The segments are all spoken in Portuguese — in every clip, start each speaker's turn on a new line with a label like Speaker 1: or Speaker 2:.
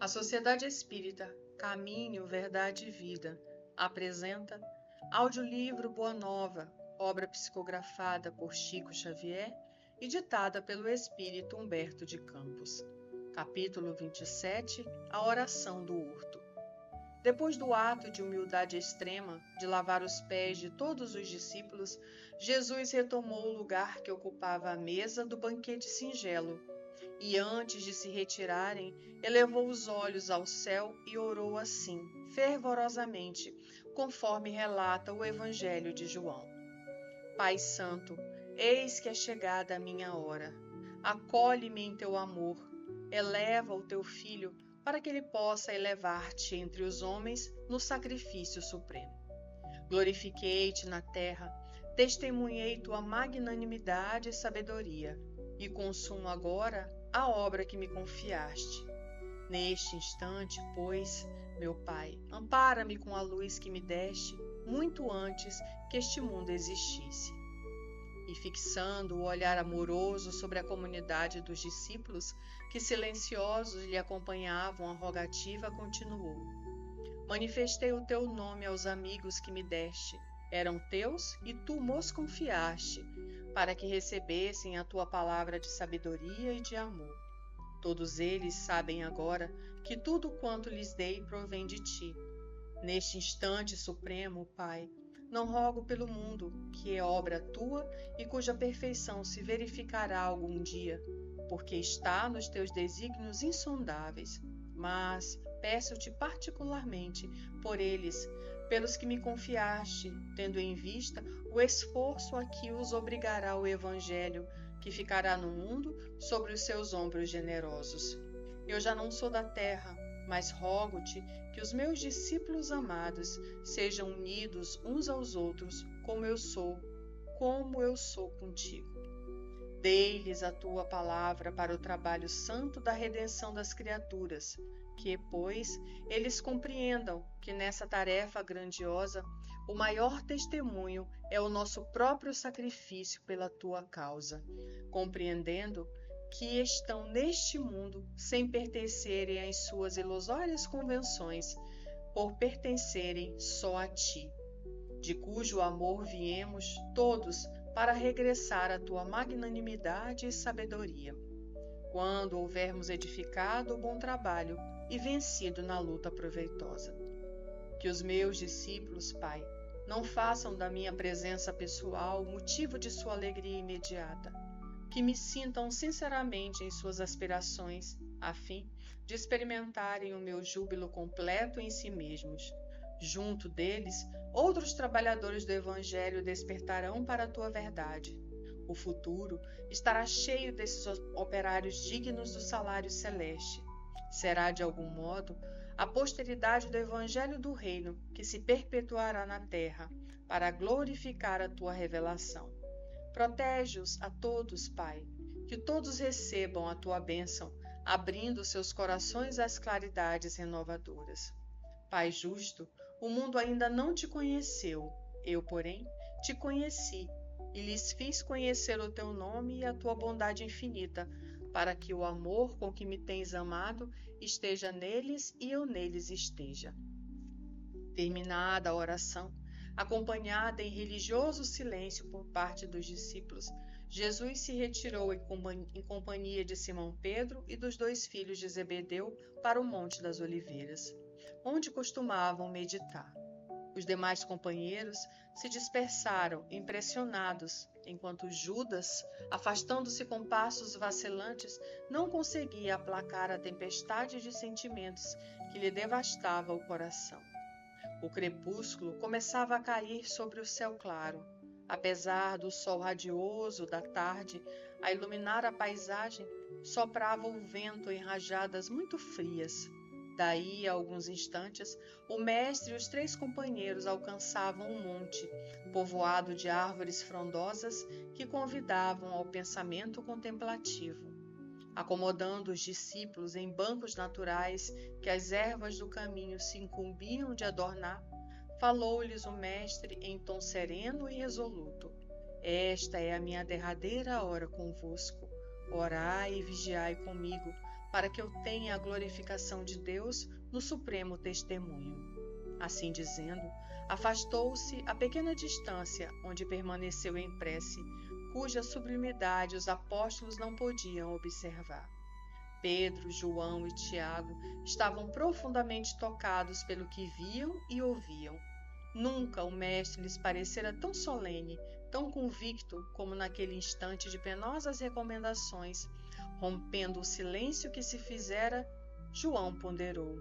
Speaker 1: A Sociedade Espírita Caminho, Verdade e Vida apresenta audiolivro Boa Nova, obra psicografada por Chico Xavier e ditada pelo Espírito Humberto de Campos. Capítulo 27 A Oração do Hurto. Depois do ato de humildade extrema de lavar os pés de todos os discípulos, Jesus retomou o lugar que ocupava a mesa do banquete singelo e, antes de se retirarem, elevou os olhos ao céu e orou assim, fervorosamente, conforme relata o Evangelho de João. Pai Santo, eis que é chegada a minha hora. Acolhe-me em teu amor, eleva o teu Filho para que ele possa elevar-te entre os homens no sacrifício supremo. Glorifiquei-te na terra, testemunhei tua magnanimidade e sabedoria, e consumo agora a obra que me confiaste. Neste instante, pois, meu Pai, ampara-me com a luz que me deste muito antes que este mundo existisse. E fixando o olhar amoroso sobre a comunidade dos discípulos, que silenciosos lhe acompanhavam a rogativa, continuou: Manifestei o teu nome aos amigos que me deste, eram teus e tu mos confiaste, para que recebessem a tua palavra de sabedoria e de amor. Todos eles sabem agora que tudo quanto lhes dei provém de ti. Neste instante supremo, Pai, não rogo pelo mundo, que é obra tua e cuja perfeição se verificará algum dia, porque está nos teus desígnios insondáveis, mas peço-te particularmente por eles, pelos que me confiaste, tendo em vista o esforço a que os obrigará o Evangelho, que ficará no mundo sobre os seus ombros generosos. Eu já não sou da terra, mas rogo-te que os meus discípulos amados sejam unidos uns aos outros, como eu sou contigo. Dei-lhes a tua palavra para o trabalho santo da redenção das criaturas, que, pois, eles compreendam que nessa tarefa grandiosa o maior testemunho é o nosso próprio sacrifício pela tua causa, compreendendo que estão neste mundo sem pertencerem às suas ilusórias convenções, por pertencerem só a ti, de cujo amor viemos todos para regressar à tua magnanimidade e sabedoria, quando houvermos edificado o bom trabalho e vencido na luta proveitosa. Que os meus discípulos, Pai, não façam da minha presença pessoal motivo de sua alegria imediata, que me sintam sinceramente em suas aspirações, a fim de experimentarem o meu júbilo completo em si mesmos. Junto deles, outros trabalhadores do Evangelho despertarão para a tua verdade. O futuro estará cheio desses operários dignos do salário celeste. Será, de algum modo, a posteridade do Evangelho do Reino que se perpetuará na terra para glorificar a tua revelação. Protege-os a todos, Pai, que todos recebam a tua bênção, abrindo seus corações às claridades renovadoras. Pai justo, o mundo ainda não te conheceu, eu, porém, te conheci e lhes fiz conhecer o teu nome e a tua bondade infinita, para que o amor com que me tens amado esteja neles e eu neles esteja. Terminada a oração, acompanhada em religioso silêncio por parte dos discípulos, Jesus se retirou em companhia de Simão Pedro e dos 2 filhos de Zebedeu para o Monte das Oliveiras, onde costumavam meditar. Os demais companheiros se dispersaram, impressionados, enquanto Judas, afastando-se com passos vacilantes, não conseguia aplacar a tempestade de sentimentos que lhe devastava o coração. O crepúsculo começava a cair sobre o céu claro. Apesar do sol radioso da tarde a iluminar a paisagem, soprava o vento em rajadas muito frias. Daí a alguns instantes, o mestre e os 3 companheiros alcançavam um monte, povoado de árvores frondosas que convidavam ao pensamento contemplativo. Acomodando os discípulos em bancos naturais que as ervas do caminho se incumbiam de adornar, falou-lhes o mestre em tom sereno e resoluto: Esta é a minha derradeira hora convosco. Orai e vigiai comigo, para que eu tenha a glorificação de Deus no supremo testemunho. Assim dizendo, afastou-se a pequena distância onde permaneceu em prece, cuja sublimidade os apóstolos não podiam observar. Pedro, João e Tiago estavam profundamente tocados pelo que viam e ouviam. Nunca o Mestre lhes parecera tão solene, tão convicto como naquele instante de penosas recomendações. Rompendo o silêncio que se fizera, João ponderou: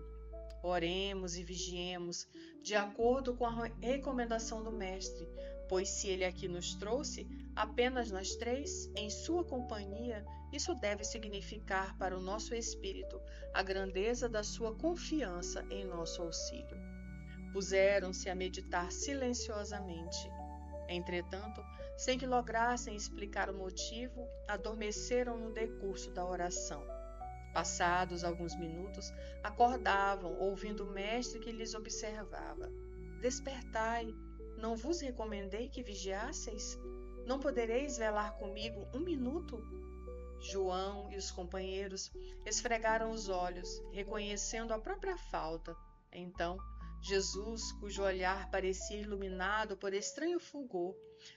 Speaker 1: oremos e vigiemos, de acordo com a recomendação do Mestre, pois se ele aqui nos trouxe, apenas nós três, em sua companhia, isso deve significar para o nosso espírito a grandeza da sua confiança em nosso auxílio. Puseram-se a meditar silenciosamente. Entretanto, sem que lograssem explicar o motivo, adormeceram no decurso da oração. Passados alguns minutos, acordavam, ouvindo o mestre que lhes observava. Despertai, não vos recomendei que vigiasseis? Não podereis velar comigo 1 minuto? João e os companheiros esfregaram os olhos, reconhecendo a própria falta. Então, Jesus, cujo olhar parecia iluminado por estranho fulgor,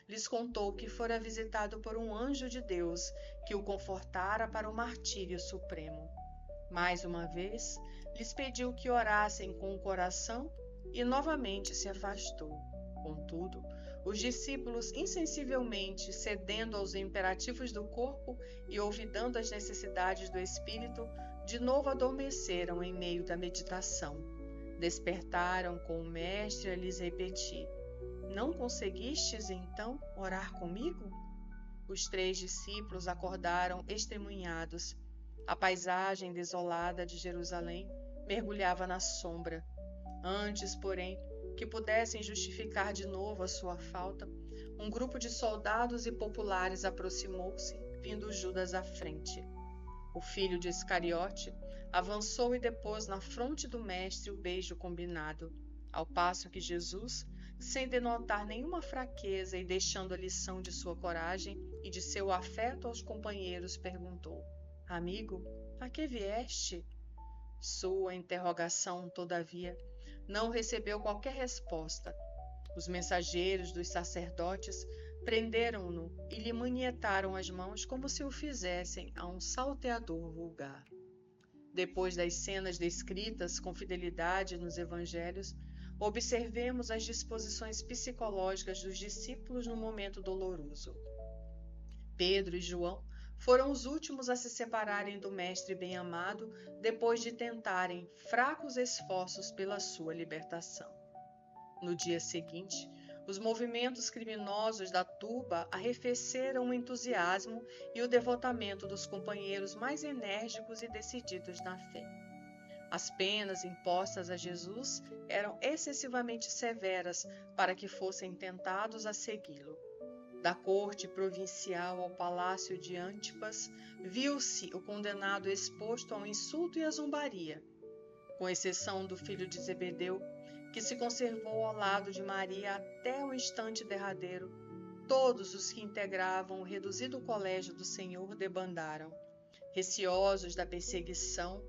Speaker 1: lhes contou que fora visitado por um anjo de Deus, que o confortara para o martírio supremo. Mais uma vez, lhes pediu que orassem com o coração e novamente se afastou. Contudo, os discípulos, insensivelmente cedendo aos imperativos do corpo e olvidando as necessidades do espírito, de novo adormeceram em meio da meditação. Despertaram com o mestre a lhes repetir: não conseguistes, então, orar comigo? Os 3 discípulos acordaram extremunhados. A paisagem desolada de Jerusalém mergulhava na sombra. Antes, porém, que pudessem justificar de novo a sua falta, um grupo de soldados e populares aproximou-se, vindo Judas à frente. O filho de Iscariote avançou e depôs na fronte do mestre o beijo combinado, ao passo que Jesus, sem denotar nenhuma fraqueza e deixando a lição de sua coragem e de seu afeto aos companheiros, perguntou: amigo, a que vieste? Sua interrogação, todavia, não recebeu qualquer resposta. Os mensageiros dos sacerdotes prenderam-no e lhe manietaram as mãos como se o fizessem a um salteador vulgar. Depois das cenas descritas com fidelidade nos evangelhos, observemos as disposições psicológicas dos discípulos no momento doloroso. Pedro e João foram os últimos a se separarem do mestre bem-amado depois de tentarem fracos esforços pela sua libertação. No dia seguinte, os movimentos criminosos da turba arrefeceram o entusiasmo e o devotamento dos companheiros mais enérgicos e decididos na fé. As penas impostas a Jesus eram excessivamente severas para que fossem tentados a segui-lo. Da corte provincial ao palácio de Antipas, viu-se o condenado exposto ao insulto e à zombaria. Com exceção do filho de Zebedeu, que se conservou ao lado de Maria até o instante derradeiro, todos os que integravam o reduzido colégio do Senhor debandaram. Receosos da perseguição,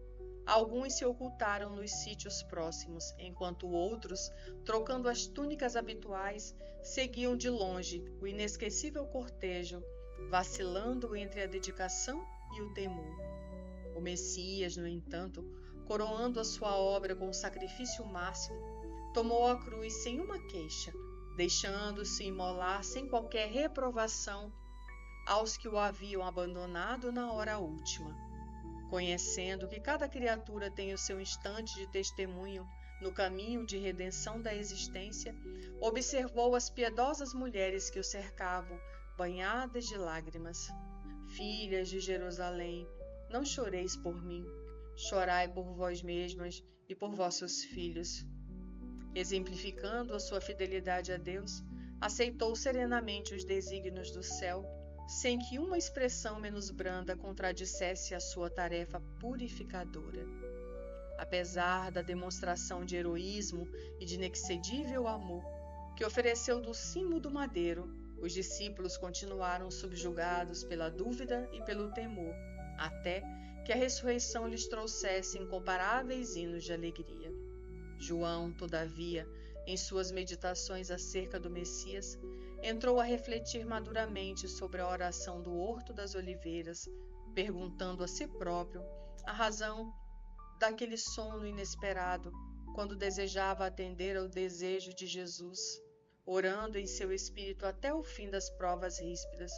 Speaker 1: alguns se ocultaram nos sítios próximos, enquanto outros, trocando as túnicas habituais, seguiam de longe o inesquecível cortejo, vacilando entre a dedicação e o temor. O Messias, no entanto, coroando a sua obra com o sacrifício máximo, tomou a cruz sem uma queixa, deixando-se imolar sem qualquer reprovação aos que o haviam abandonado na hora última. Conhecendo que cada criatura tem o seu instante de testemunho no caminho de redenção da existência, observou as piedosas mulheres que o cercavam, banhadas de lágrimas. Filhas de Jerusalém, não choreis por mim, chorai por vós mesmas e por vossos filhos. Exemplificando a sua fidelidade a Deus, aceitou serenamente os desígnios do céu, sem que uma expressão menos branda contradissesse a sua tarefa purificadora. Apesar da demonstração de heroísmo e de inexcedível amor que ofereceu do cimo do madeiro, os discípulos continuaram subjugados pela dúvida e pelo temor, até que que a ressurreição lhes trouxesse incomparáveis hinos de alegria. João, todavia, em suas meditações acerca do Messias, entrou a refletir maduramente sobre a oração do Horto das Oliveiras, perguntando a si próprio a razão daquele sono inesperado, quando desejava atender ao desejo de Jesus, orando em seu espírito até o fim das provas ríspidas.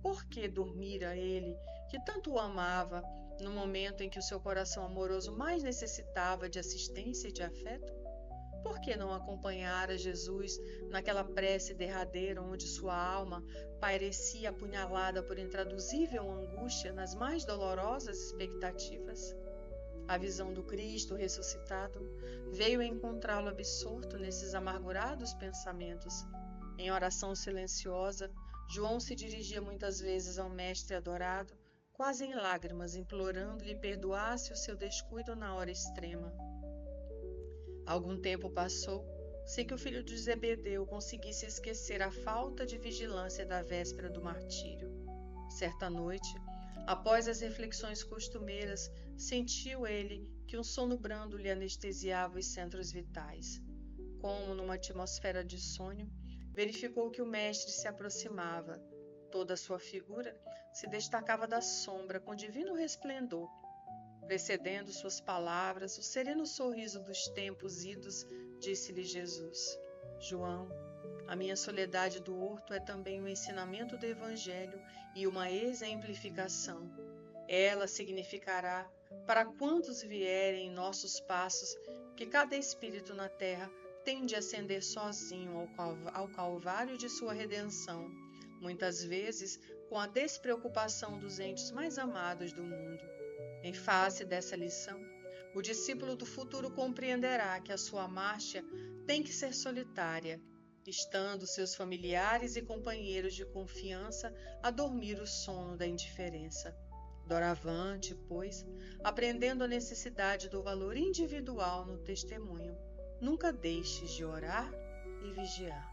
Speaker 1: Por que dormira ele, que tanto o amava, no momento em que o seu coração amoroso mais necessitava de assistência e de afeto? Por que não acompanhara Jesus naquela prece derradeira onde sua alma parecia apunhalada por intraduzível angústia nas mais dolorosas expectativas? A visão do Cristo ressuscitado veio encontrá-lo absorto nesses amargurados pensamentos. Em oração silenciosa, João se dirigia muitas vezes ao Mestre adorado, quase em lágrimas, implorando-lhe perdoasse o seu descuido na hora extrema. Algum tempo passou, sem que o filho de Zebedeu conseguisse esquecer a falta de vigilância da véspera do martírio. Certa noite, após as reflexões costumeiras, sentiu ele que um sono brando lhe anestesiava os centros vitais. Como numa atmosfera de sonho, verificou que o mestre se aproximava. Toda a sua figura se destacava da sombra com divino resplendor. Precedendo suas palavras, o sereno sorriso dos tempos idos, disse-lhe Jesus: João, a minha soledade do horto é também um ensinamento do Evangelho e uma exemplificação. Ela significará, para quantos vierem em nossos passos, que cada espírito na terra tende a ascender sozinho ao calvário de sua redenção, muitas vezes com a despreocupação dos entes mais amados do mundo. Em face dessa lição, o discípulo do futuro compreenderá que a sua marcha tem que ser solitária, estando seus familiares e companheiros de confiança a dormir o sono da indiferença. Doravante, pois, aprendendo a necessidade do valor individual no testemunho, nunca deixes de orar e vigiar.